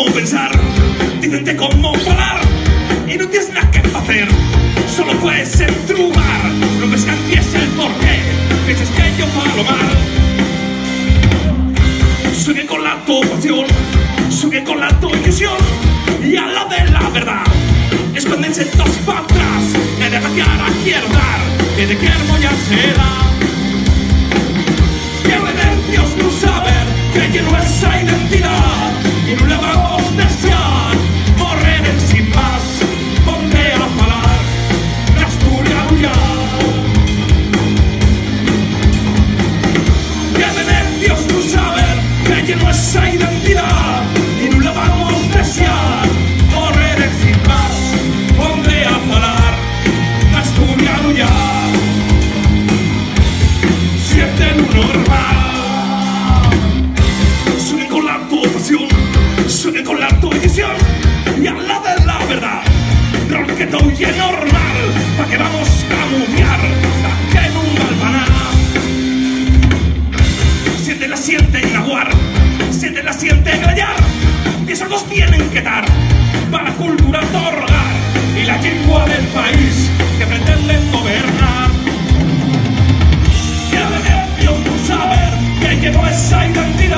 cómo pensar, dicen cómo volar, y no tienes nada que hacer, solo puedes entrugar. No ves que es el porqué, piensas que yo falo mal. Sigue con la topación, sigue con la intuición, y a la de la verdad, escóndense dos para atrás, que de la cara quiero dar, que de quermo ya será. Quiero Dios no saber que no esa identidad, y no la vamos desear, correr en sin más, ponte a falar, la Asturias ya. Quiero Dios no saber que no esa identidad, y no la vamos desear, correr en sin más, ponte a falar, la Asturias ya. Sienten un normal. Suene con la intuición y habla de la verdad. Rol que te oye normal, pa' que vamos a cambiar, pa' que nunca el maná. Siente naguar, siente gallar, y esos dos tienen que dar para la cultura otorgar y la lengua del país que pretenden gobernar. Quiero Dios no saber que llevo esa identidad.